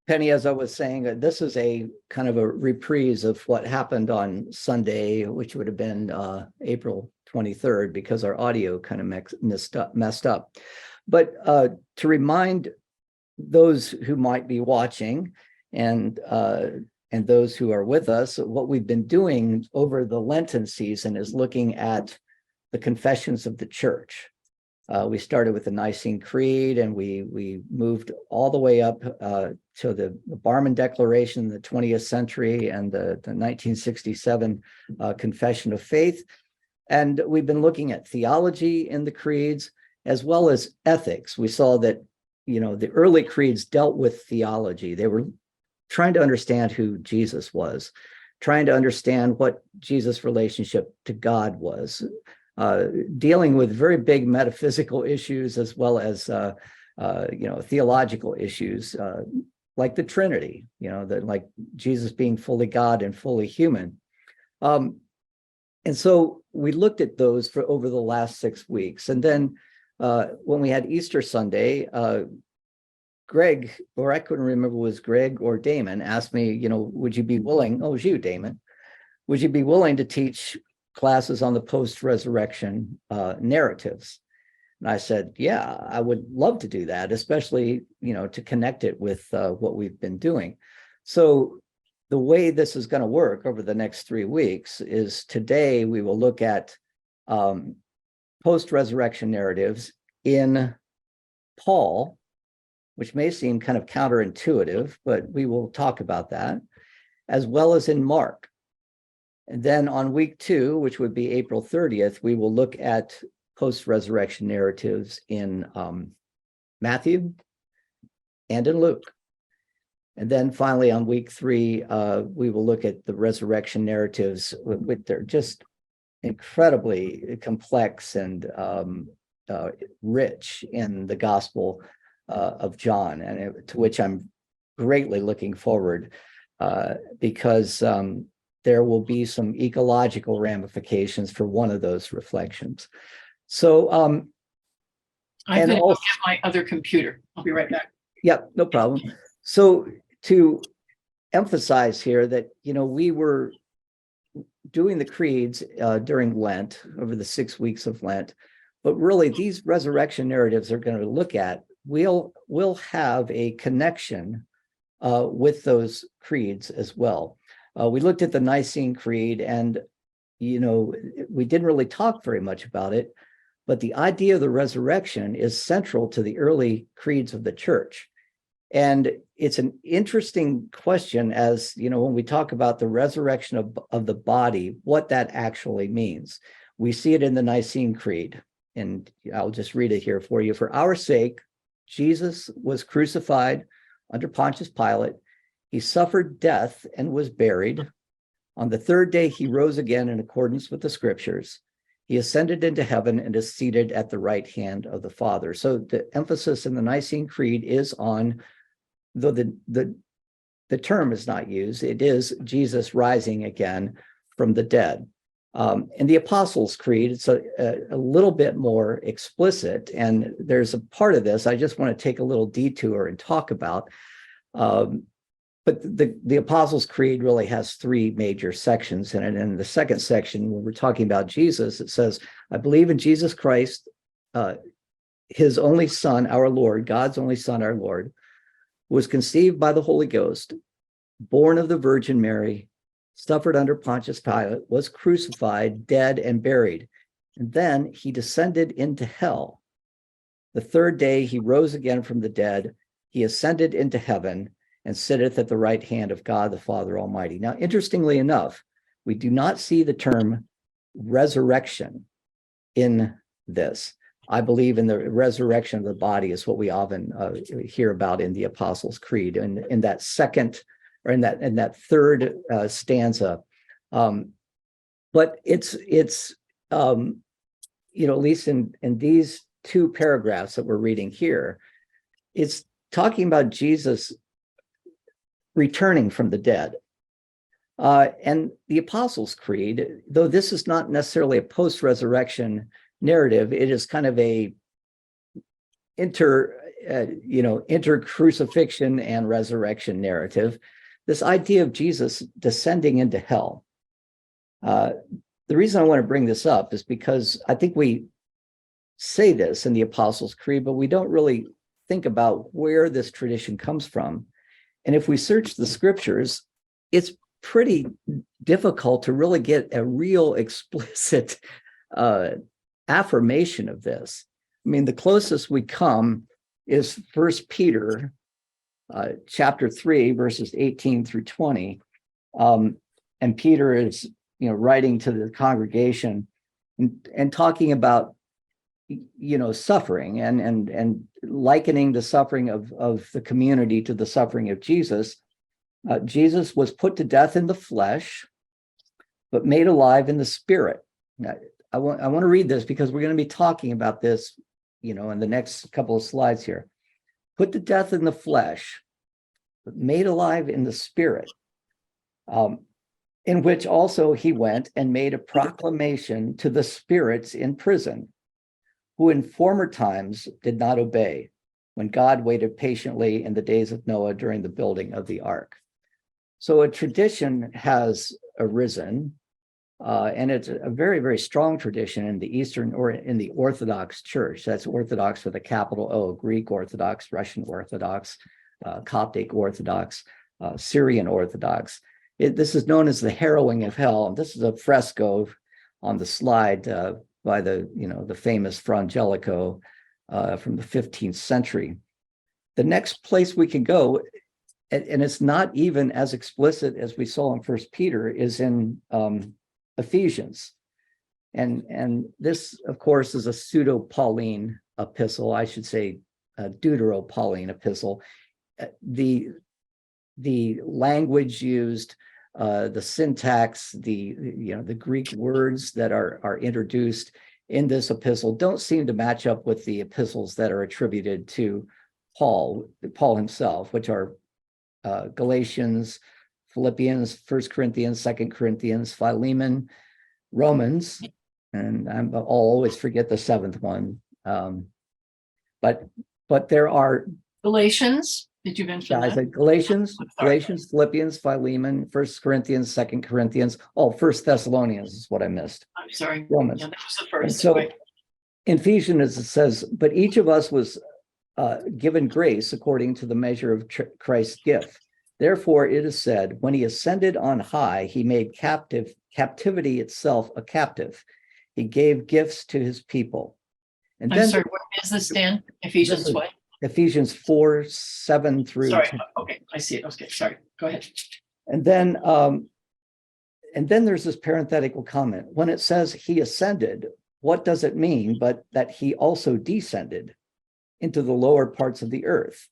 Penny, as I was saying, this is a kind of a reprise of what happened on Sunday, which would have been April 23rd, because our audio kind of messed up. But to remind those who might be watching and those who are with us, what we've been doing over the Lenten season is looking at the confessions of the church. We started with the Nicene Creed, and we moved all the way up to the Barmen Declaration in the 20th century and the 1967 Confession of Faith. And we've been looking at theology in the creeds as well as ethics. We saw that, the early creeds dealt with theology. They were trying to understand who Jesus was, trying to understand what Jesus' relationship to God was, dealing with very big metaphysical issues as well as theological issues, like the Trinity, like Jesus being fully God and fully human. And so we looked at those for over the last 6 weeks. And then when we had Easter Sunday, Greg, or I couldn't remember, was Greg or Damon, asked me, would you be willing? Oh, it was you, Damon. Would you be willing to teach classes on the post-resurrection narratives? And I said, yeah, I would love to do that, especially, to connect it with what we've been doing. So the way this is going to work over the next 3 weeks is today we will look at post-resurrection narratives in Paul, which may seem kind of counterintuitive, but we will talk about that, as well as in Mark. And then on week 2, which would be April 30th, we will look at post-resurrection narratives in Matthew and in Luke. And then finally on week 3, we will look at the resurrection narratives with their just incredibly complex and rich in the Gospel of John, and to which I'm greatly looking forward because there will be some ecological ramifications for one of those reflections. So I'm going to go get my other computer. I'll be right back. Yep, no problem. So to emphasize here that, we were doing the creeds during Lent, over the 6 weeks of Lent, but really these resurrection narratives are going to look at, we'll have a connection with those creeds as well. We looked at the Nicene Creed, and, we didn't really talk very much about it, but the idea of the resurrection is central to the early creeds of the church. And it's an interesting question, as, when we talk about the resurrection of the body, what that actually means. We see it in the Nicene Creed, and I'll just read it here for you. For our sake, Jesus was crucified under Pontius Pilate. He suffered death and was buried. On the third day, he rose again in accordance with the scriptures. He ascended into heaven and is seated at the right hand of the Father. So the emphasis in the Nicene Creed is on, though the term is not used, it is Jesus rising again from the dead. In the Apostles' Creed, it's a little bit more explicit, and there's a part of this I just want to take a little detour and talk about. But the Apostles' Creed really has 3 major sections in it. And in the second section, when we're talking about Jesus, it says, I believe in Jesus Christ, his only Son, our Lord, God's only Son, our Lord, was conceived by the Holy Ghost, born of the Virgin Mary, suffered under Pontius Pilate, was crucified, dead, and buried. And then he descended into hell. The third day he rose again from the dead. He ascended into heaven and sitteth at the right hand of God the Father Almighty. Now, interestingly enough, we do not see the term resurrection in this. I believe in the resurrection of the body is what we often hear about in the Apostles' Creed, and in that second, or in that third stanza. But it's at least in these 2 paragraphs that we're reading here, it's talking about Jesus returning from the dead. And the Apostles' Creed, though this is not necessarily a post-resurrection narrative, it is kind of a inter-crucifixion and resurrection narrative, this idea of Jesus descending into hell. The reason I want to bring this up is because I think we say this in the Apostles' Creed, but we don't really think about where this tradition comes from. And if we search the scriptures, it's pretty difficult to really get a real explicit affirmation of this. I mean, the closest we come is 1 Peter chapter 3, verses 18 through 20. And Peter is, writing to the congregation and talking about, suffering and likening the suffering of the community to the suffering of Jesus. Jesus was put to death in the flesh, but made alive in the spirit. Now, I want to read this because we're going to be talking about this, in the next couple of slides here. Put to death in the flesh, but made alive in the spirit, in which also he went and made a proclamation to the spirits in prison, who in former times did not obey, when God waited patiently in the days of Noah during the building of the ark. So a tradition has arisen, and it's a very, very strong tradition in the Eastern or in the Orthodox Church. That's Orthodox with a capital O, Greek Orthodox, Russian Orthodox, Coptic Orthodox, Syrian Orthodox. This is known as the harrowing of hell. And this is a fresco on the slide by the famous Fra Angelico from the 15th century. The next place we can go, and it's not even as explicit as we saw in 1 Peter, is in Ephesians. And this, of course, is a pseudo-Pauline epistle, I should say, a Deutero-Pauline epistle. The language used, the syntax, the Greek words that are introduced in this epistle don't seem to match up with the epistles that are attributed to Paul himself, which are Galatians, Philippians, 1 Corinthians, 2 Corinthians, Philemon, Romans, and I'll always forget the seventh one. But there are Galatians. Did you mention that? Galatians, Philippians, Philemon, 1 Corinthians, 2 Corinthians, 1 Thessalonians is what I missed. I'm sorry. Romans. Yeah, that was the first. And so right. in Ephesians, it says, but each of us was given grace according to the measure of Christ's gift. Therefore, it is said, when he ascended on high, he made captivity itself a captive. He gave gifts to his people. And I'm sorry, where is this, Dan? Ephesians what? Ephesians 4, 7 through. Sorry, okay, I see it. Okay, sorry. Go ahead. And then there's this parenthetical comment. When it says he ascended, what does it mean but that he also descended into the lower parts of the earth?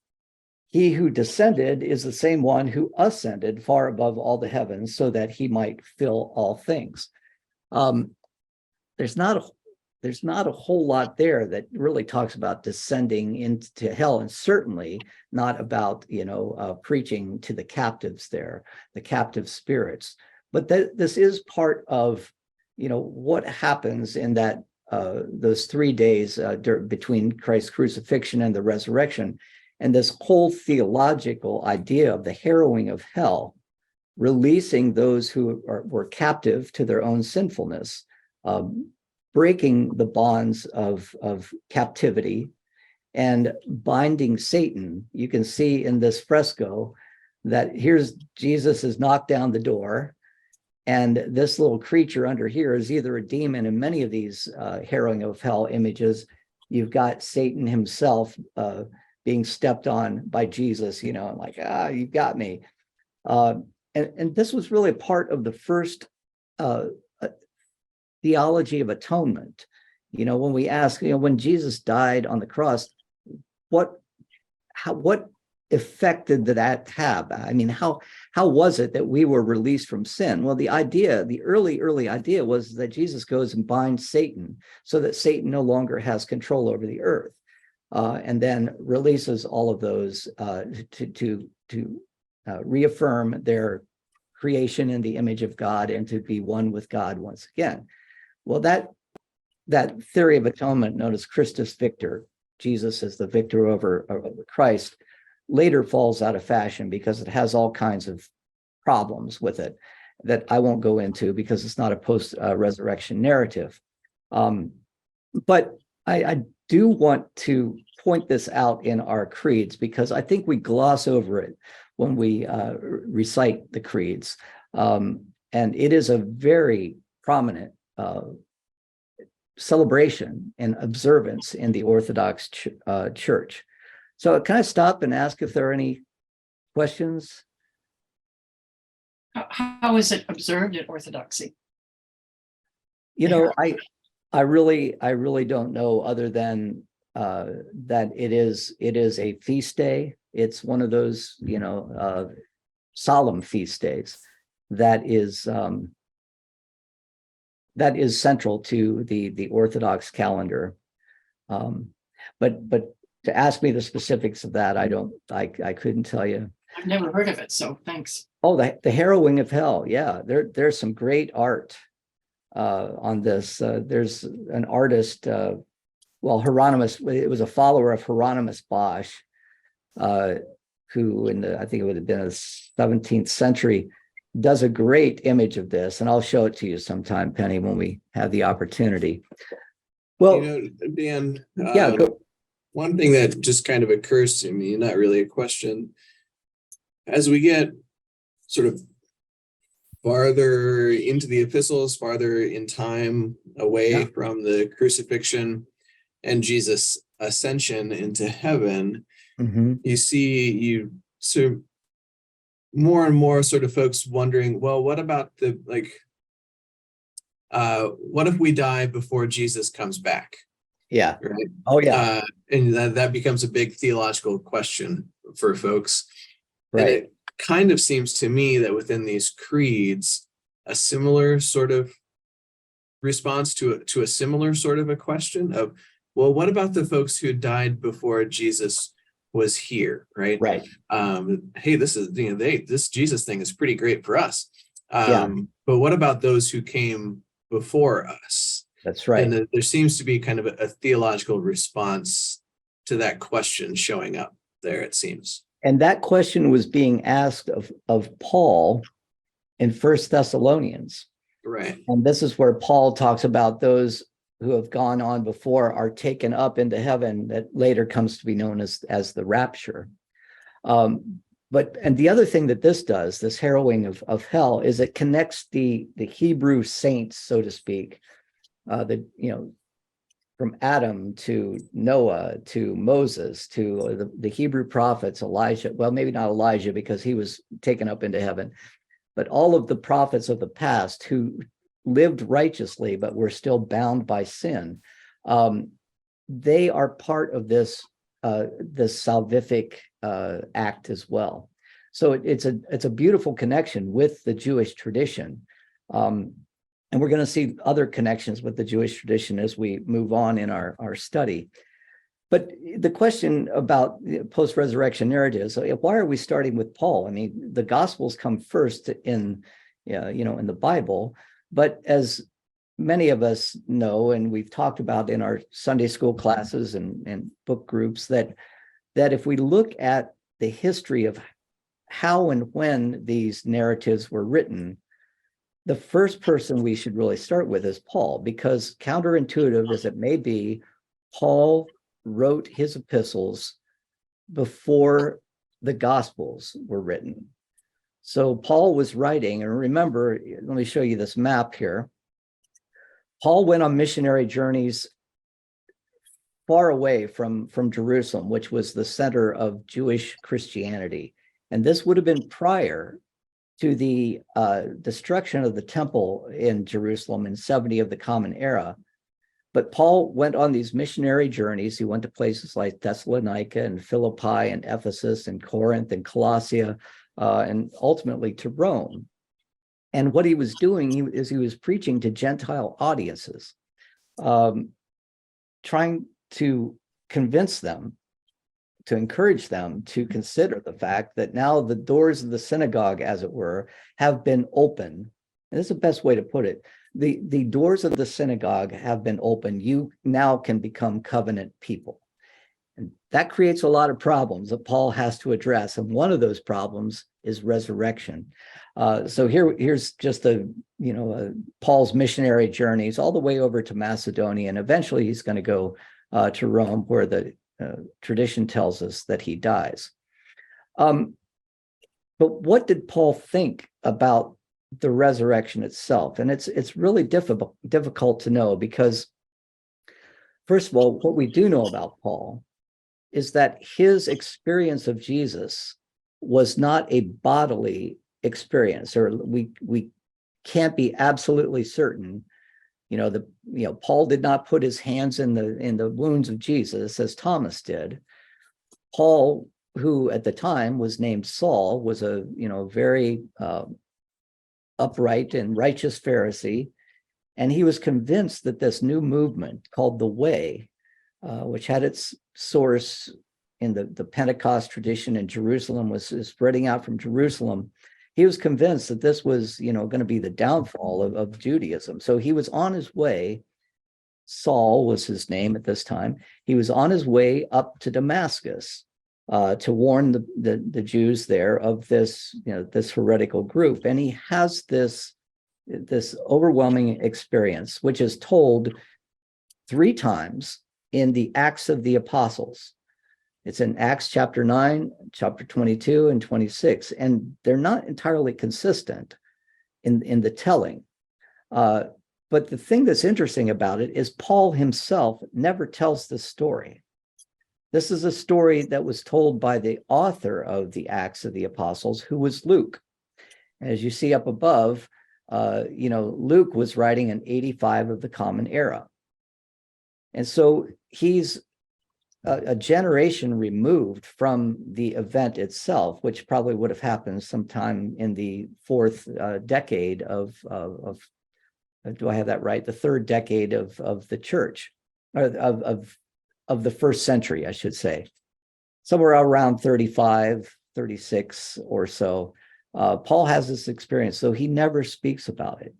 He who descended is the same one who ascended far above all the heavens so that he might fill all things. There's not a whole lot there that really talks about descending into hell, and certainly not about preaching to the captives there, the captive spirits. But this is part of what happens in that those 3 days between Christ's crucifixion and the resurrection, and this whole theological idea of the harrowing of hell, releasing those who were captive to their own sinfulness, breaking the bonds of captivity and binding Satan. You can see in this fresco that here's Jesus has knocked down the door, and this little creature under here is either a demon. In many of these harrowing of hell images, you've got Satan himself being stepped on by Jesus, like, you've got me. And this was really part of the first theology of atonement. When we ask, when Jesus died on the cross, what effect did that have? I mean, how was it that we were released from sin? Well, the early idea was that Jesus goes and binds Satan so that Satan no longer has control over the earth, and then releases all of those to reaffirm their creation in the image of God and to be one with God once again. Well, that theory of atonement, known as Christus Victor, Jesus as the victor over Christ later falls out of fashion because it has all kinds of problems with it that I won't go into because it's not a post-resurrection narrative. But I do want to point this out in our creeds because I think we gloss over it when we recite the creeds. And it is a very prominent celebration and observance in the Orthodox Church. So can I stop and ask if there are any questions? How is it observed in Orthodoxy? You know, I really don't know, other than that it is a feast day. It's one of those, solemn feast days that is central to the Orthodox calendar. But to ask me the specifics of that, I couldn't tell you. I've never heard of it, so thanks. Oh, the harrowing of hell. Yeah, there's some great art on this. There's an artist, Hieronymus. It was a follower of Hieronymus Bosch, who I think it would have been the 17th century, does a great image of this, and I'll show it to you sometime, Penny, when we have the opportunity. Well, Dan, yeah. One thing that just kind of occurs to me, not really a question, as we get sort of farther into the epistles, farther in time away from the crucifixion and Jesus' ascension into heaven, you so more and more sort of folks wondering, well, what about what if we die before Jesus comes back? Yeah. Right. Oh, yeah. And that becomes a big theological question for folks. Right. And it kind of seems to me that within these creeds, a similar sort of response to a similar sort of a question of, well, what about the folks who died before Jesus was here, right? Right. Hey, this is, this Jesus thing is pretty great for us. Yeah. But what about those who came before us? That's right. And there seems to be kind of a theological response to that question showing up there, it seems. And that question was being asked of Paul in 1 Thessalonians. Right. And this is where Paul talks about those who have gone on before are taken up into heaven, that later comes to be known as the rapture. And the other thing that this does, this harrowing of hell, is it connects the Hebrew saints, so to speak, from Adam to Noah to Moses to the Hebrew prophets, Elijah. Well, maybe not Elijah because he was taken up into heaven, but all of the prophets of the past who lived righteously but were still bound by sin. They are part of this salvific act as well. So it's a beautiful connection with the Jewish tradition. And we're going to see other connections with the Jewish tradition as we move on in our study. But the question about post-resurrection narratives, why are we starting with Paul? I mean, the Gospels come first in the Bible, but as many of us know, and we've talked about in our Sunday school classes and book groups, that if we look at the history of how and when these narratives were written, the first person we should really start with is Paul, because counterintuitive as it may be, Paul wrote his epistles before the Gospels were written. So Paul was writing, and remember, let me show you this map here. Paul went on missionary journeys far away from Jerusalem, which was the center of Jewish Christianity. And this would have been prior to the destruction of the temple in Jerusalem in 70 of the Common Era. But Paul went on these missionary journeys. He went to places like Thessalonica and Philippi and Ephesus and Corinth and Colossia, and ultimately to Rome. And what he was doing is he was preaching to Gentile audiences, trying to convince them, to encourage them to consider the fact that now the doors of the synagogue, as it were, have been opened. And this is the best way to put it. The doors of the synagogue have been opened. You now can become covenant people. And that creates a lot of problems that Paul has to address. And one of those problems is resurrection. So here's just Paul's missionary journeys all the way over to Macedonia. And eventually he's going to go to Rome, where the tradition tells us that he dies. But what did Paul think about the resurrection itself? And it's really difficult to know, because first of all, what we do know about Paul is that his experience of Jesus was not a bodily experience, or we can't be absolutely certain. Paul did not put his hands in the wounds of Jesus as Thomas did. Paul, who at the time was named Saul, was a very upright and righteous Pharisee, and he was convinced that this new movement called the Way, which had its source in the Pentecost tradition in Jerusalem, was spreading out from Jerusalem. He was convinced that this was, going to be the downfall of Judaism. So he was on his way. Saul was his name at this time. He was on his way up to Damascus to warn the Jews there of this, this heretical group. And he has this overwhelming experience, which is told 3 times in the Acts of the Apostles. It's in Acts chapter 9, chapter 22, and 26, and they're not entirely consistent in the telling. But the thing that's interesting about it is Paul himself never tells this story. This is a story that was told by the author of the Acts of the Apostles, who was Luke. As you see up above, Luke was writing in 85 of the Common Era. And so he's a generation removed from the event itself, which probably would have happened sometime in the 4th decade of do I have that right? The 3rd decade of the church, or of the 1st century, I should say, somewhere around 35, 36 or so. Paul has this experience, so he never speaks about it.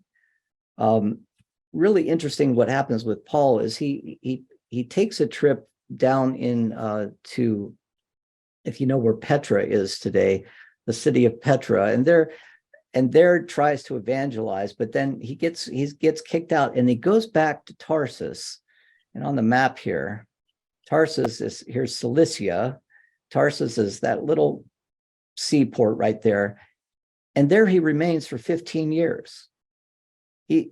Really interesting what happens with Paul is he takes a trip down in to, if you know where Petra is today, the city of Petra, and there tries to evangelize, but then he gets kicked out, and he goes back to Tarsus. And on the map here, Tarsus is, here's Cilicia. Tarsus is that little seaport right there. And there he remains for 15 years. He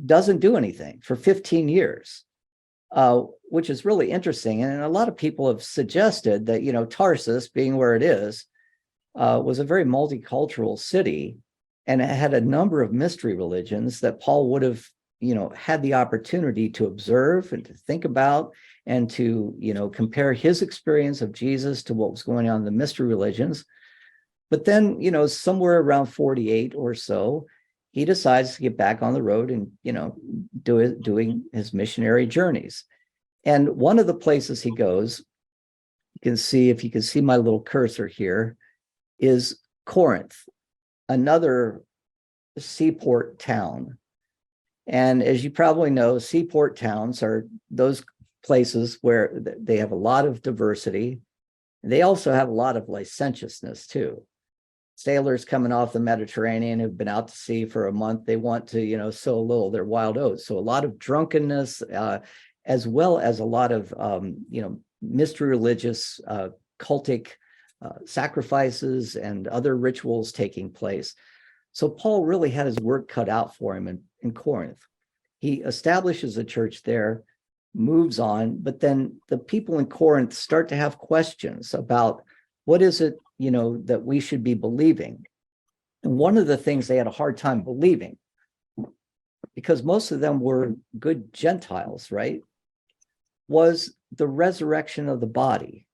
doesn't do anything for 15 years, which is really interesting. And a lot of people have suggested that, Tarsus, being where it is, was a very multicultural city, and it had a number of mystery religions that Paul would have, had the opportunity to observe and to think about, and to, compare his experience of Jesus to what was going on in the mystery religions. But then, somewhere around 48 or so, he decides to get back on the road and, doing his missionary journeys. And one of the places he goes, you can see, if you can see my little cursor here, is Corinth, another seaport town. And as you probably know, seaport towns are those places where they have a lot of diversity. They also have a lot of licentiousness too. Sailors coming off the Mediterranean who've been out to sea for a month, they want to, sow a little their wild oats. So a lot of drunkenness, as well as a lot of, mystery religious, cultic sacrifices and other rituals taking place. So Paul really had his work cut out for him in Corinth. He establishes a church there, moves on, but then the people in Corinth start to have questions about what is it, that we should be believing. And one of the things they had a hard time believing, because most of them were good Gentiles, right, was the resurrection of the body.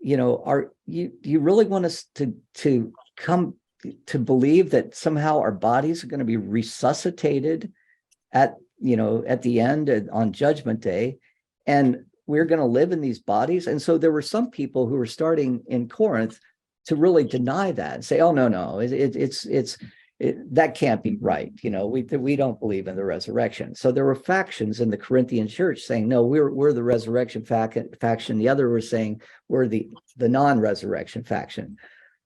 Do you really want us to come to believe that somehow our bodies are going to be resuscitated at the end on Judgment Day, and we're going to live in these bodies? And so there were some people who were starting in Corinth to really deny that and say, oh, no, it's that can't be right. We don't believe in the resurrection. So there were factions in the Corinthian church saying, no, we're the resurrection faction. The other were saying we're the non-resurrection faction.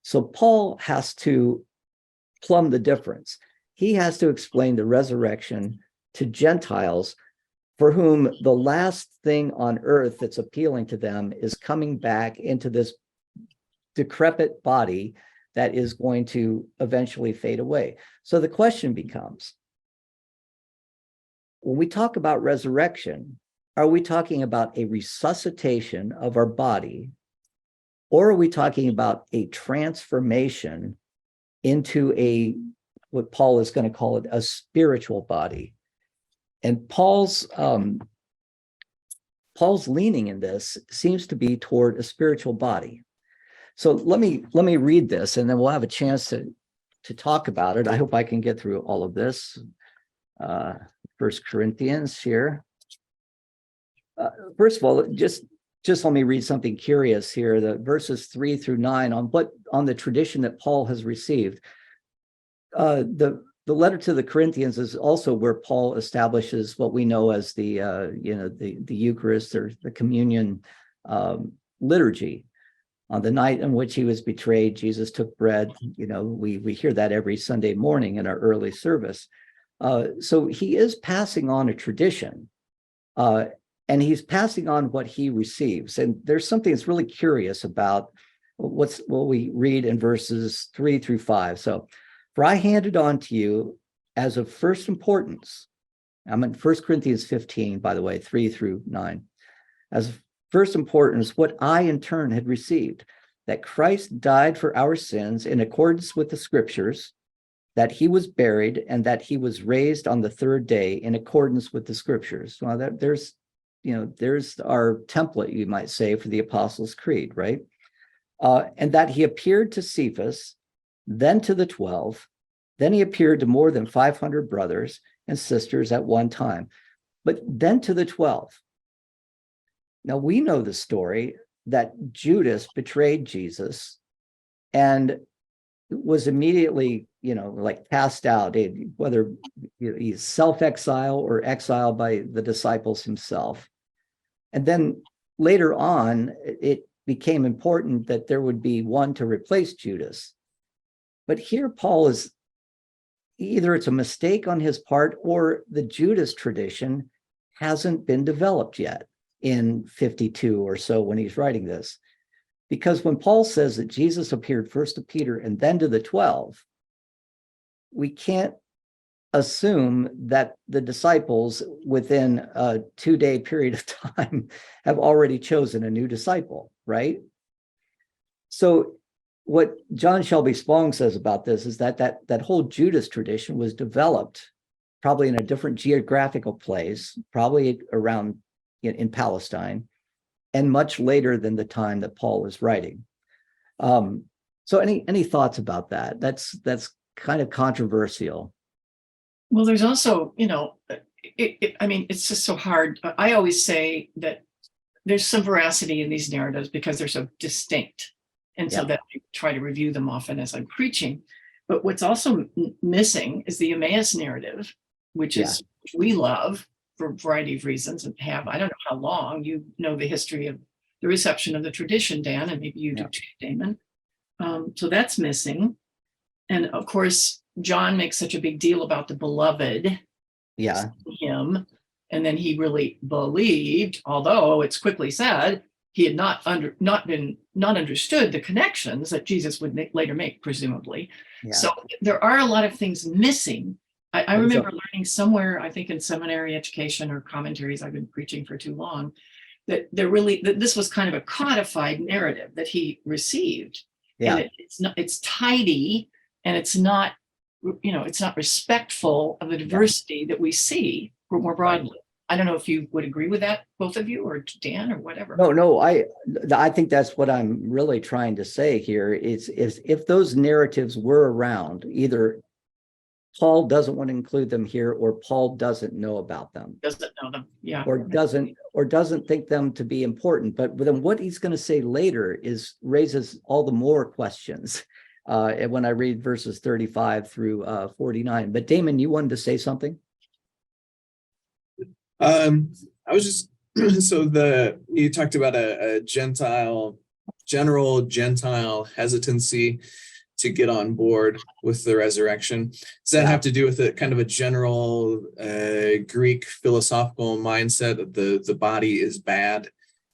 So Paul has to plumb the difference. He has to explain the resurrection to Gentiles for whom the last thing on earth that's appealing to them is coming back into this decrepit body that is going to eventually fade away. So the question becomes, when we talk about resurrection, are we talking about a resuscitation of our body, or are we talking about a transformation into what Paul is going to call it, a spiritual body? And Paul's leaning in this seems to be toward a spiritual body. So let me read this, and then we'll have a chance to talk about it. I hope I can get through all of this. 1 Corinthians here. First of all, just let me read something curious here. The verses 3 through 9 on the tradition that Paul has received. The letter to the Corinthians is also where Paul establishes what we know as the Eucharist, or the communion liturgy. On the night in which he was betrayed, Jesus took bread. We hear that every Sunday morning in our early service. So he is passing on a tradition, and he's passing on what he receives. And there's something that's really curious about what we read in verses 3 through 5. So, for I handed on to you as of first importance. I'm in 1 Corinthians 15, by the way, 3 through 9. As first importance, what I in turn had received, that Christ died for our sins in accordance with the scriptures, that he was buried, and that he was raised on the third day in accordance with the scriptures. Well, there's our template, you might say, for the Apostles' Creed, right? And that he appeared to Cephas, then to the 12, then he appeared to more than 500 brothers and sisters at one time, but then to the 12. Now, we know the story that Judas betrayed Jesus and was immediately, cast out, whether he's self-exile or exiled by the disciples himself. And then later on, it became important that there would be one to replace Judas. But here Paul is, either it's a mistake on his part or the Judas tradition hasn't been developed yet in 52 or so when he's writing this. Because when Paul says that Jesus appeared first to Peter and then to the 12, we can't assume that the disciples within a 2-day period of time have already chosen a new disciple, right? So what John Shelby Spong says about this is that whole Judas tradition was developed probably in a different geographical place, probably around in Palestine, and much later than the time that Paul is writing. So any thoughts about that? That's kind of controversial. Well, there's also, it's just so hard. I always say that there's some veracity in these narratives because they're so distinct. And so that I try to review them often as I'm preaching. But what's also missing is the Emmaus narrative, which is we love for a variety of reasons and have, I don't know how long, you know the history of the reception of the tradition, Dan, and maybe you do too, Damon. So that's missing. And of course, John makes such a big deal about the beloved, him, and then he really believed, although it's quickly said he had not understood the connections that Jesus would later make, presumably. So there are a lot of things missing. I remember learning somewhere, I think in seminary education or commentaries, I've been preaching for too long, that this was kind of a codified narrative that he received. And it's tidy, and it's not respectful of the diversity that we see more broadly. I don't know if you would agree with that, both of you, or Dan, or whatever. No, I think that's what I'm really trying to say here is if those narratives were around, either Paul doesn't want to include them here, or Paul doesn't know about them. Doesn't know them, or doesn't think them to be important. But then what he's going to say later raises all the more questions and when I read verses 35 through 49. But Damon, you wanted to say something? I was just you talked about a general Gentile hesitancy to get on board with the resurrection. Does that have to do with a kind of a general Greek philosophical mindset that the body is bad,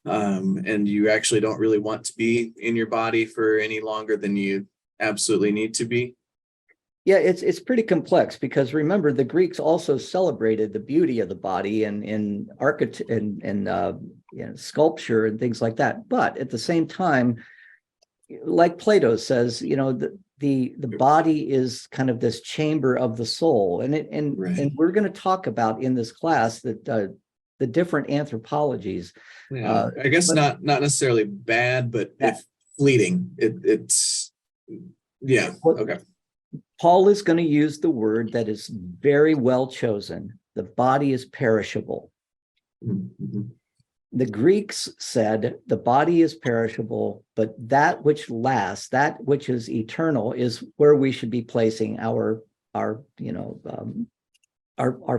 and you actually don't really want to be in your body for any longer than you absolutely need to be? Yeah, it's pretty complex, because remember, the Greeks also celebrated the beauty of the body and in architecture and sculpture and things like that. But at the same time, like Plato says, the body is kind of this chamber of the soul, and we're going to talk about in this class that the different anthropologies. Yeah, I guess not necessarily bad, but if fleeting, it's okay. Paul is going to use the word that is very well chosen. The body is perishable. Mm-hmm. The Greeks said the body is perishable, but that which lasts, that which is eternal, is where we should be placing our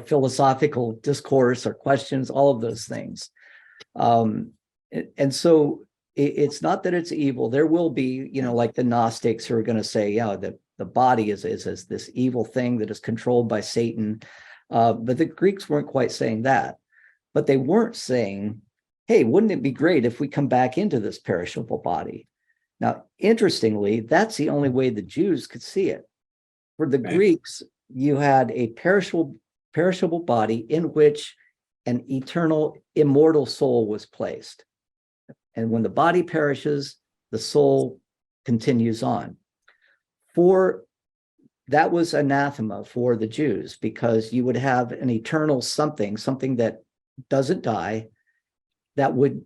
philosophical discourse, our questions, all of those things. And so it's not that it's evil. There will be, like the Gnostics who are going to say, that the body is this evil thing that is controlled by Satan. But the Greeks weren't quite saying that. But they weren't saying, hey, wouldn't it be great if we come back into this perishable body? Now, interestingly, that's the only way the Jews could see it. For the Greeks, you had a perishable body in which an eternal, immortal soul was placed. And when the body perishes, the soul continues on. That was anathema for the Jews, because you would have an eternal something that doesn't die, that would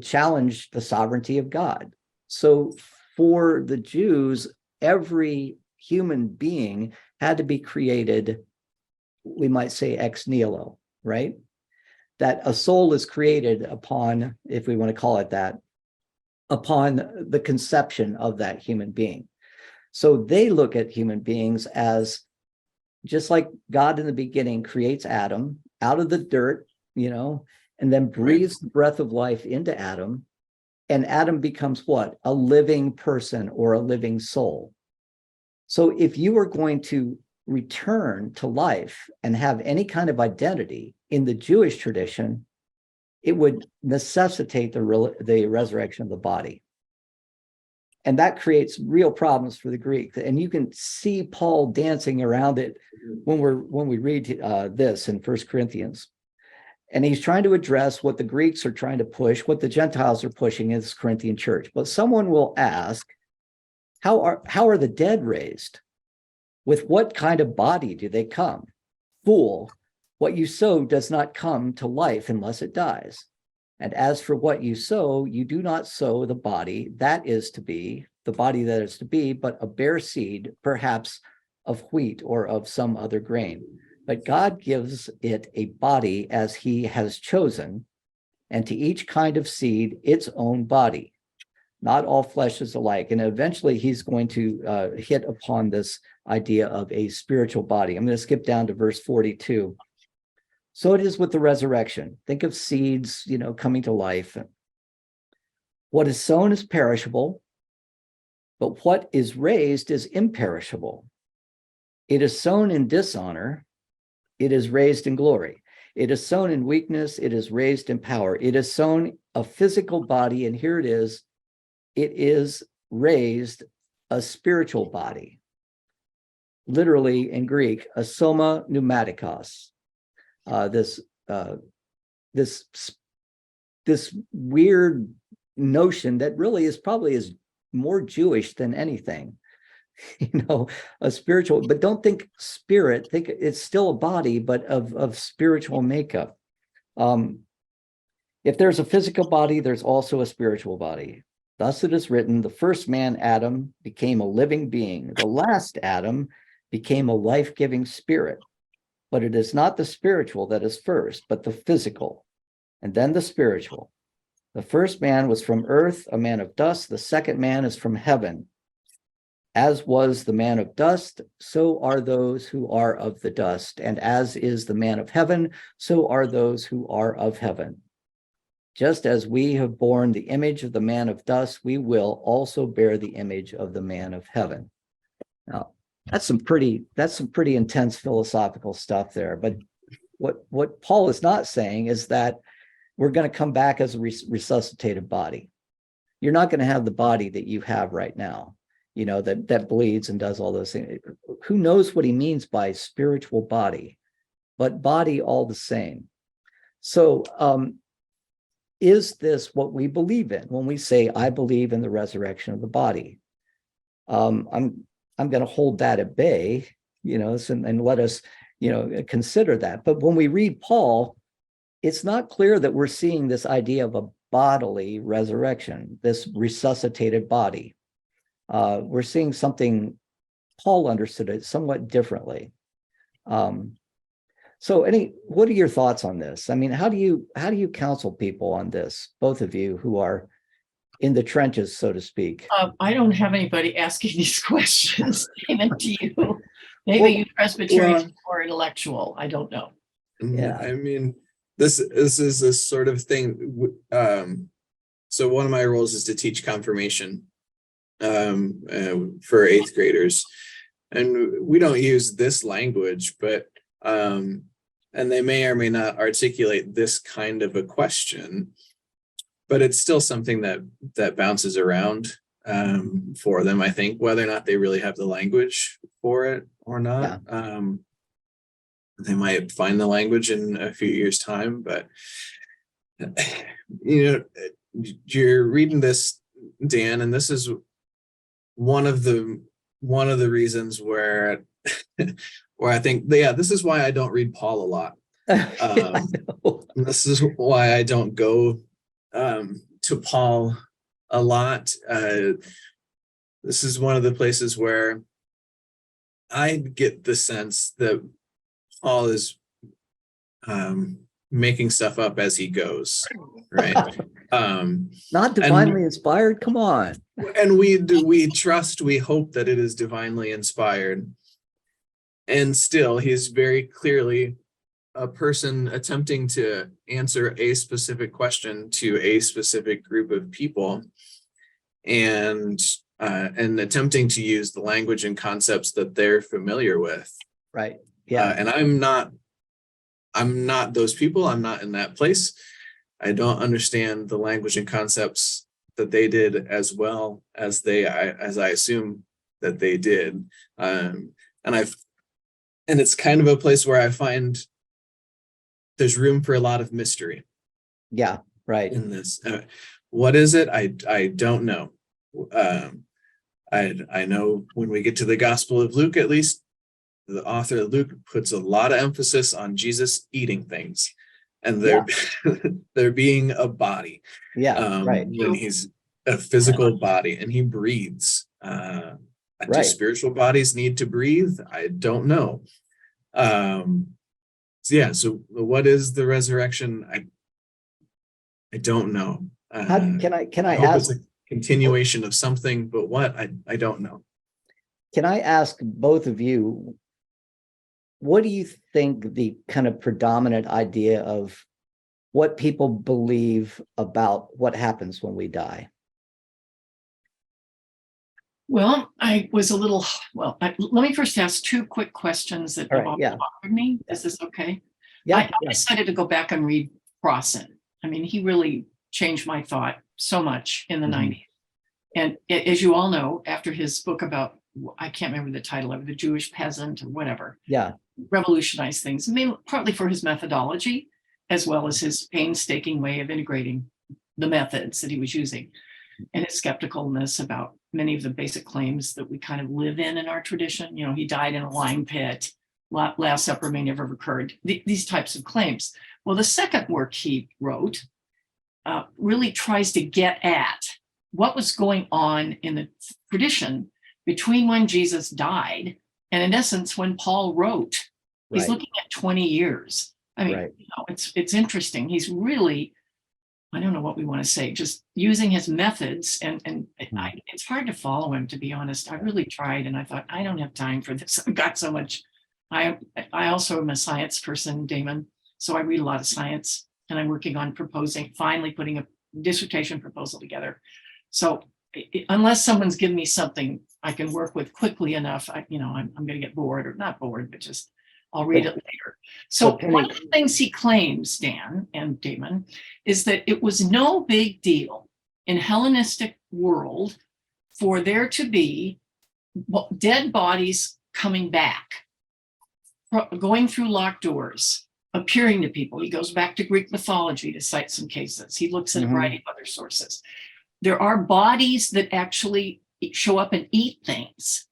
challenge the sovereignty of God. So for the Jews, every human being had to be created, we might say ex nihilo, right? That a soul is created upon, if we want to call it that, upon the conception of that human being. So they look at human beings as just like God in the beginning creates Adam out of the dirt, and then breathes the breath of life into Adam, and Adam becomes what? A living person or a living soul. So if you are going to return to life and have any kind of identity in the Jewish tradition, it would necessitate the resurrection of the body. And that creates real problems for the Greeks. And you can see Paul dancing around it when we read this in 1 Corinthians. And he's trying to address what the Greeks are trying to push, what the Gentiles are pushing in this Corinthian church. But someone will ask, how are the dead raised? With what kind of body do they come? Fool, what you sow does not come to life unless it dies. And as for what you sow, you do not sow the body that is to be, but a bare seed, perhaps of wheat or of some other grain. But God gives it a body as he has chosen, and to each kind of seed its own body. Not all flesh is alike. And eventually he's going to hit upon this idea of a spiritual body. I'm going to skip down to verse 42. So it is with the resurrection. Think of seeds, coming to life. What is sown is perishable, but what is raised is imperishable. It is sown in dishonor, it is raised in glory. It is sown in weakness, it is raised in power. It is sown a physical body, and here it is raised a spiritual body. Literally in Greek, a soma pneumatikos. This weird notion that really is more Jewish than anything. A spiritual, but don't think spirit, think it's still a body, but of spiritual makeup. If there's a physical body, there's also a spiritual body. Thus it is written, the first man, Adam, became a living being. The last Adam became a life-giving spirit. But it is not the spiritual that is first, but the physical, and then the spiritual. The first man was from earth, a man of dust. The second man is from heaven. As was the man of dust, so are those who are of the dust. And as is the man of heaven, so are those who are of heaven. Just as we have borne the image of the man of dust, we will also bear the image of the man of heaven. Now, that's some pretty intense philosophical stuff there. But what Paul is not saying is that we're going to come back as a resuscitated body. You're not going to have the body that you have right now, that bleeds and does all those things. Who knows what he means by spiritual body, but body all the same. So is this what we believe in when we say, I believe in the resurrection of the body? I'm going to hold that at bay, and let us, consider that. But when we read Paul, it's not clear that we're seeing this idea of a bodily resurrection, this resuscitated body. We're seeing something, Paul understood it somewhat differently. So what are your thoughts on this? I mean, how do you counsel people on this, both of you who are in the trenches, so to speak? I don't have anybody asking these questions. Amen to you. Maybe you Presbyterian or intellectual. I don't know. Yeah. I mean, this is this sort of thing. So one of my roles is to teach confirmation for eighth graders, and we don't use this language, but and they may or may not articulate this kind of a question, but it's still something that bounces around for them, I think, whether or not they really have the language for it or not. Yeah. They might find the language in a few years' time, but you're reading this, Dan, and this is one of the reasons where I think, this is why I don't read Paul a lot. This is why I don't go to Paul a lot. This is one of the places where I get the sense that Paul is making stuff up as he goes, right? Not divinely inspired. Come on. And we trust, we hope that it is divinely inspired. And still, he's very clearly a person attempting to answer a specific question to a specific group of people, and attempting to use the language and concepts that they're familiar with. Right. Yeah. And I'm not those people. I'm not in that place. I don't understand the language and concepts that they did as well as I assume that they did. And it's kind of a place where I find there's room for a lot of mystery. Yeah, right. In this, what is it? I don't know. I know when we get to the Gospel of Luke, at least, the author of Luke puts a lot of emphasis on Jesus eating things, and there being a body. Yeah, right. When he's a physical body and he breathes. Do spiritual bodies need to breathe? I don't know. So what is the resurrection? I don't know. Can I hope ask? It's a continuation of something, but what? I don't know. Can I ask both of you, what do you think the kind of predominant idea of what people believe about what happens when we die? Well, let me first ask two quick questions that have bothered me. Is this okay? Yeah. I decided to go back and read Crossan. I mean, he really changed my thought so much in the 90s. And as you all know, after his book about, I can't remember the title of it, the Jewish peasant or whatever. Yeah. Revolutionized things, partly for his methodology, as well as his painstaking way of integrating the methods that he was using, and his skepticalness about many of the basic claims that we kind of live in our tradition. He died in a lime pit, Last Supper may never have occurred, these types of claims. Well, the second work he wrote really tries to get at what was going on in the tradition between when Jesus died and, in essence, when Paul wrote. He's looking at 20 years. I mean, it's interesting. He's really I don't know what we want to say, just using his methods. And it's hard to follow him, to be honest. I really tried, and I thought, I don't have time for this. I've got so much. I also am a science person, Damon. So I read a lot of science, and I'm working on finally putting a dissertation proposal together. So unless someone's given me something I can work with quickly enough, I'm going to get bored, or not bored, but just I'll read it later. So one of the things he claims, Dan and Damon, is that it was no big deal in Hellenistic world for there to be dead bodies coming back, going through locked doors, appearing to people. He goes back to Greek mythology to cite some cases. He looks at a variety of other sources. There are bodies that actually show up and eat things.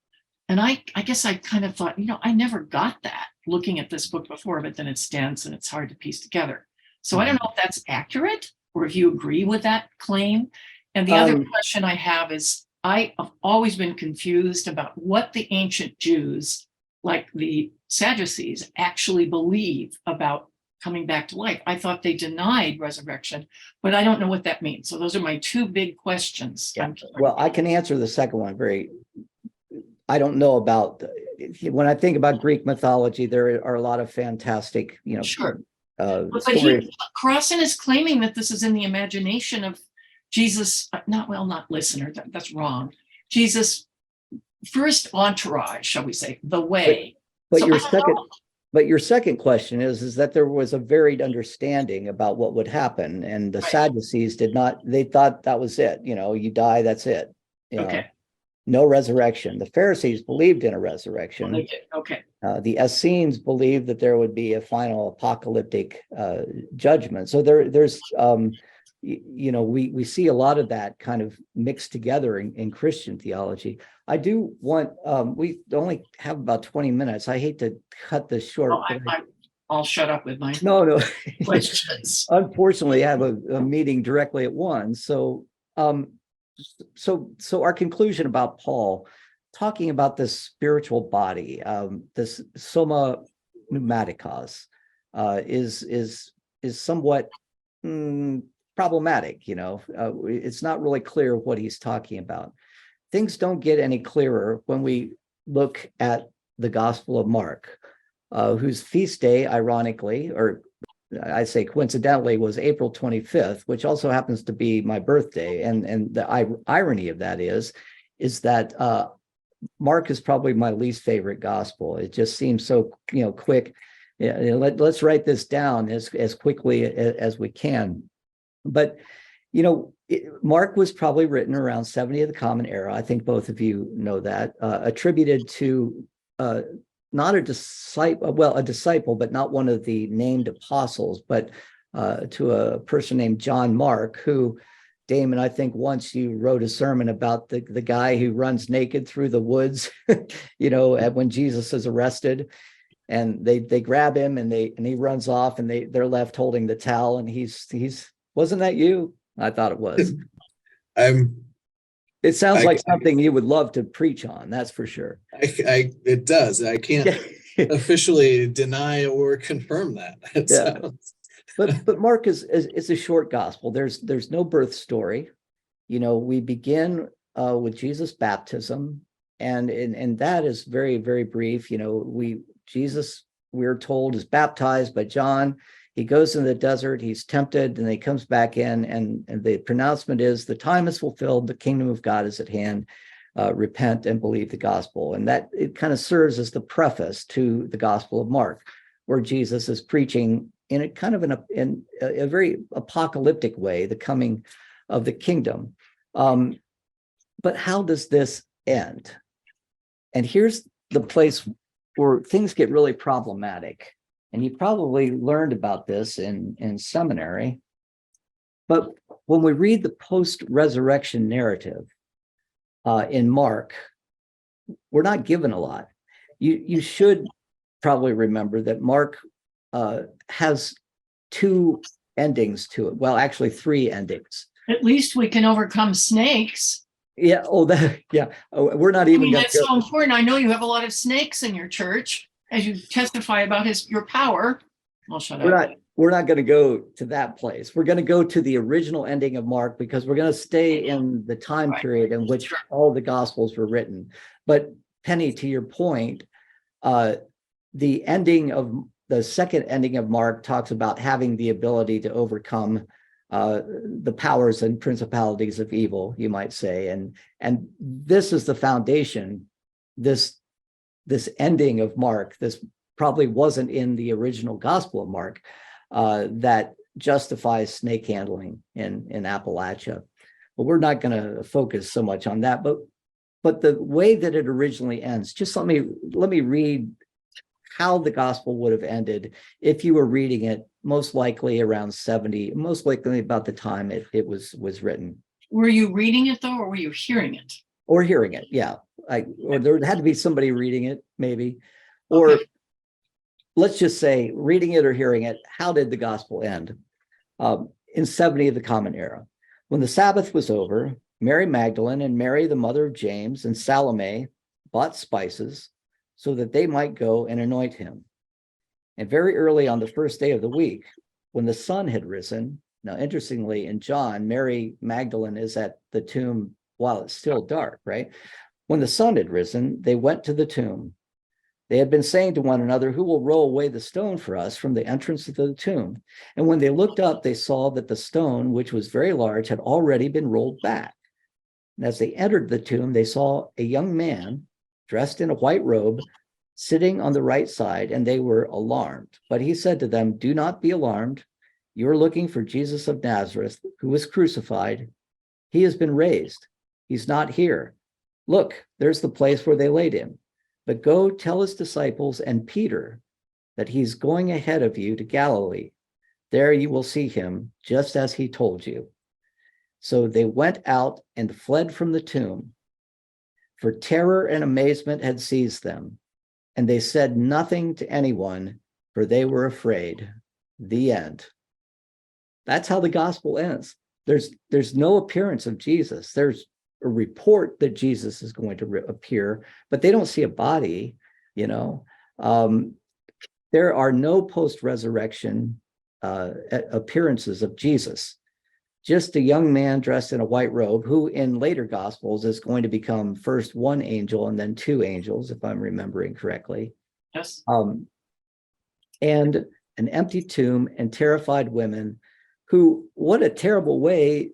And I guess I kind of thought, I never got that looking at this book before, but then it's dense and it's hard to piece together. So I don't know if that's accurate or if you agree with that claim. And the other question I have is, I have always been confused about what the ancient Jews, like the Sadducees, actually believe about coming back to life. I thought they denied resurrection, but I don't know what that means. So those are my two big questions. Yeah. Well, I can answer the second one I don't know about, when I think about Greek mythology, there are a lot of fantastic, Sure. But stories. Crossan is claiming that this is in the imagination of Jesus, not listener, that's wrong. Jesus' first entourage, shall we say, the way. But So your second question is that there was a varied understanding about what would happen, and the Sadducees they thought that was it. You die, that's it. Okay. No resurrection. The Pharisees believed in a resurrection. Well, they did. Okay. The Essenes believed that there would be a final apocalyptic judgment. So there's we see a lot of that kind of mixed together in Christian theology. I do want, we only have about 20 minutes. I hate to cut this short. I'll shut up with my No. questions. Unfortunately, I have a meeting directly at 1. So our conclusion about Paul, talking about this spiritual body, this soma pneumatikos, is somewhat problematic. It's not really clear what he's talking about. Things don't get any clearer when we look at the Gospel of Mark, whose feast day, ironically, or I say coincidentally, was April 25th, which also happens to be my birthday. And the irony of that is that Mark is probably my least favorite gospel. It just seems so quick. Let's write this down as quickly as we can. But Mark was probably written around 70 of the Common Era. I think both of you know that, attributed to not a disciple, but not one of the named apostles, but to a person named John Mark, who, Damon, I think once you wrote a sermon about the guy who runs naked through the woods, when Jesus is arrested, and they grab him and he runs off, and they're left holding the towel, and he's wasn't that you? I thought it was. It sounds like something you would love to preach on, that's for sure. It does. I can't officially deny or confirm that. But Mark is a short gospel. There's no birth story. We begin with Jesus' baptism, and that is very, very brief. Jesus, we're told, is baptized by John. He goes in the desert, he's tempted, and he comes back in, and the pronouncement is, the time is fulfilled, the kingdom of God is at hand, repent and believe the gospel. And that it kind of serves as the preface to the Gospel of Mark, where Jesus is preaching in a very apocalyptic way, the coming of the kingdom. But how does this end? And here's the place where things get really problematic. And you probably learned about this in seminary. But when we read the post-resurrection narrative in Mark, we're not given a lot. You should probably remember that Mark has 2 endings to it. Well, actually 3 endings. At least we can overcome snakes. Yeah. We're not even. That's so important. I know you have a lot of snakes in your church, as you testify about your power. I'll shut up. we're not going to go to that place. We're going to go to the original ending of Mark because we're going to stay in the time period in which all the Gospels were written. But Penny, to your point, the ending of the second ending of Mark talks about having the ability to overcome the powers and principalities of evil, you might say, and this is the foundation. This ending of Mark, this probably wasn't in the original Gospel of Mark, that justifies snake handling in Appalachia. But we're not going to focus so much on that. But the way that it originally ends, just let me read how the gospel would have ended if you were reading it, most likely around 70, most likely about the time it was written. Were you reading it though, or were you hearing it? Or hearing it, yeah. Or there had to be somebody reading it, maybe. Or let's just say reading it or hearing it, how did the gospel end? In 70 of the Common Era. When the Sabbath was over, Mary Magdalene and Mary, the mother of James, and Salome bought spices so that they might go and anoint him. And very early on the first day of the week, when the sun had risen, now interestingly, in John, Mary Magdalene is at the tomb while it's still dark, right? When the sun had risen, they went to the tomb. They had been saying to one another, who will roll away the stone for us from the entrance of the tomb? And when they looked up, they saw that the stone, which was very large, had already been rolled back. And as they entered the tomb, they saw a young man dressed in a white robe sitting on the right side, and they were alarmed. But he said to them, do not be alarmed. You are looking for Jesus of Nazareth, who was crucified. He has been raised. He's not here. Look, there's the place where they laid him. But go tell his disciples and Peter that he's going ahead of you to Galilee. There you will see him, just as he told you. So they went out and fled from the tomb, for terror and amazement had seized them, and they said nothing to anyone, for they were afraid. The end. That's how the gospel ends. There's no appearance of Jesus. There's a report that Jesus is going to appear, but they don't see a body, you know. There are no post-resurrection appearances of Jesus. Just a young man dressed in a white robe, who in later gospels is going to become first one angel and then two angels, if I'm remembering correctly. Yes. And an empty tomb and terrified women who, what a terrible way,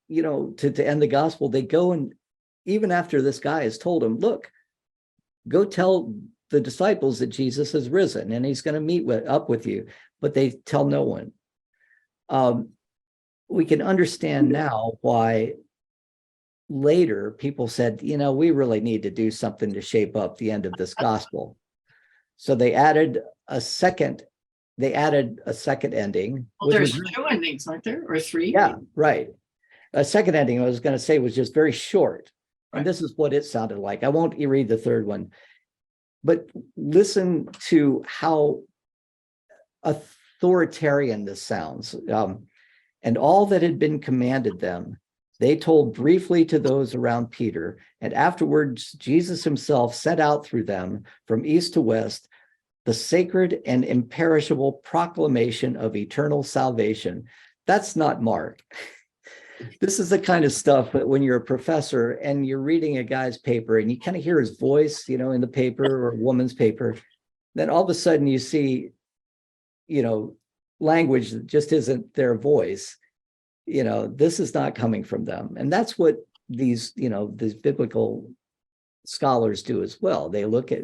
you know, to end the gospel. They go, and even after this guy has told them, look, go tell the disciples that Jesus has risen and he's going to meet up with you, but they tell no one. We can understand now why later people said, you know, we really need to do something to shape up the end of this gospel. So they added a second ending. Well, there's two endings, aren't there? Or three? Yeah, right. A second ending, I was going to say, was just very short. Right. And this is what it sounded like. I won't read the third one, but listen to how authoritarian this sounds. And all that had been commanded them, they told briefly to those around Peter, and afterwards Jesus himself sent out through them from east to west the sacred and imperishable proclamation of eternal salvation. That's not Mark. This is the kind of stuff that when you're a professor and you're reading a guy's paper and you kind of hear his voice, you know, in the paper or a woman's paper, then all of a sudden you see, you know, language that just isn't their voice. You know, this is not coming from them. And that's what these, you know, these biblical scholars do as well. They look at,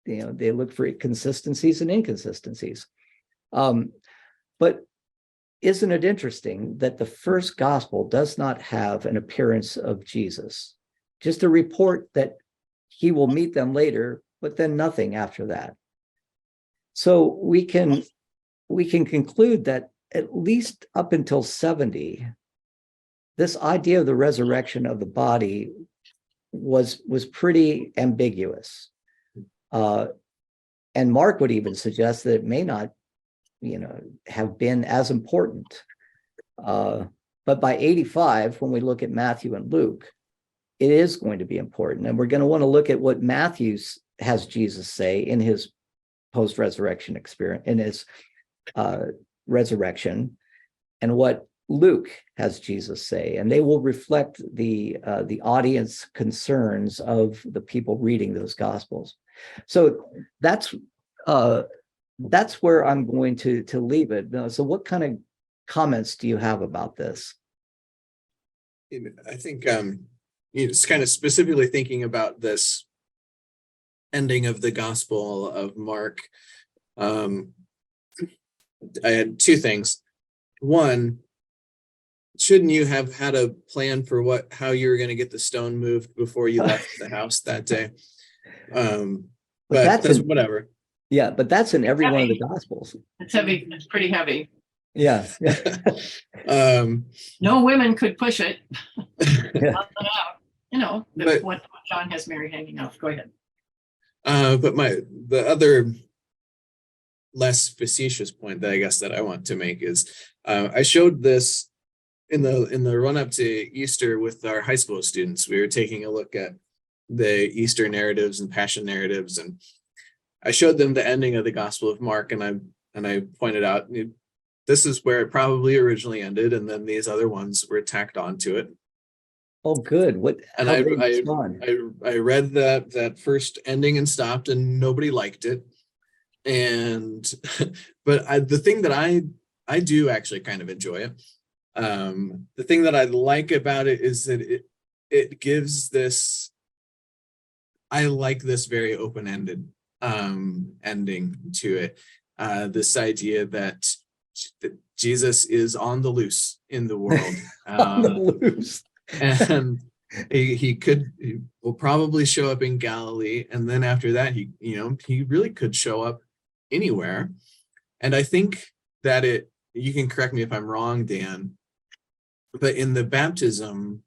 you know, they look for consistencies and inconsistencies. But isn't it interesting that the first gospel does not have an appearance of Jesus? Just a report that he will meet them later, but then nothing after that. So we can conclude that at least up until 70, this idea of the resurrection of the body was pretty ambiguous. And Mark would even suggest that it may not, you know, have been as important. But by 85, when we look at Matthew and Luke, it is going to be important. And we're going to want to look at what Matthew has Jesus say in his post-resurrection experience, in his resurrection and what Luke has Jesus say, and they will reflect the audience concerns of the people reading those gospels. So that's where I'm going to leave it. So what kind of comments do you have about this? I think it's kind of specifically thinking about this ending of the Gospel of Mark. I had two things. One, shouldn't you have had a plan for how you were going to get the stone moved before you left the house that day? But that's whatever. Yeah, but that's in every one of the Gospels. It's heavy. It's pretty heavy. Yeah. No women could push it. Yeah. But what John has Mary hanging off. Go ahead. But the other less facetious point that I guess that I want to make is I showed this in the run up to Easter with our high school students. We were taking a look at the Easter narratives and Passion narratives, and I showed them the ending of the Gospel of Mark, and I pointed out this is where it probably originally ended, and then these other ones were tacked onto it. Oh, good. And I read that first ending and stopped, and nobody liked it. And but the thing that I do actually kind of enjoy it. The thing that I like about it is that it gives this. I like this very open-ended ending to it. This idea that Jesus is on the loose in the world. On the loose. And he will probably show up in Galilee, and then after that he really could show up anywhere. And I think that you can correct me if I'm wrong, Dan, but in the baptism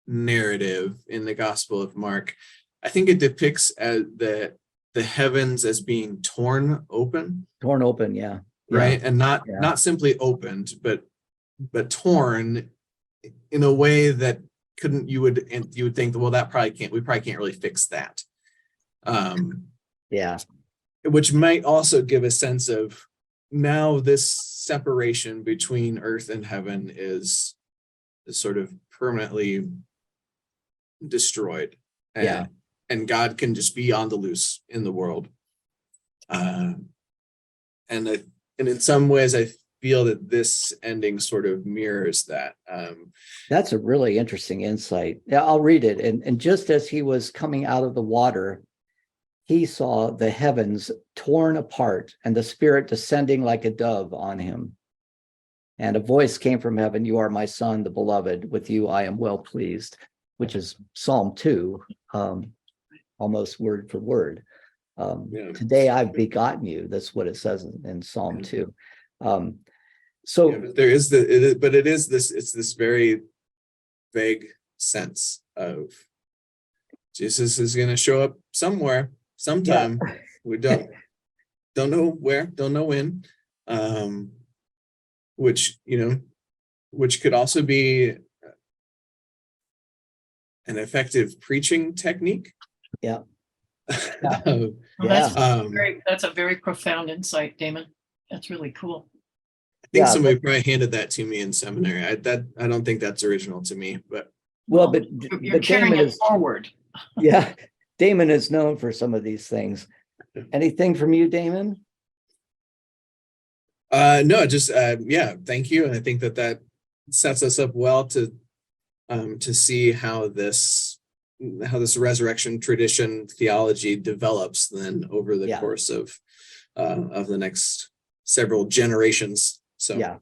narrative in the Gospel of Mark, I think it depicts the heavens as being torn open. Torn open, yeah. Right. And not simply opened, but torn in a way that you would think, well, we probably can't really fix that. Which might also give a sense of now this separation between earth and heaven is sort of permanently destroyed. And God can just be on the loose in the world. And in some ways, I feel that this ending sort of mirrors that. That's a really interesting insight. Yeah, I'll read it. And just as he was coming out of the water, he saw the heavens torn apart and the Spirit descending like a dove on him. And a voice came from heaven, "You are my son, the beloved. With you I am well pleased," which is Psalm 2, almost word for word. Today I've begotten you. That's what it says in Psalm 2. There is it's this very vague sense of Jesus is going to show up somewhere, sometime. We don't know where, don't know when, which could also be an effective preaching technique. That's a very profound insight, Damon. That's really cool. I think somebody probably handed that to me in seminary. I don't think that's original to me, but you're carrying it forward. Yeah, Damon is known for some of these things. Anything from you, Damon? No, just thank you. And I think that sets us up well to see how this resurrection tradition theology develops then over the course of the next several generations. So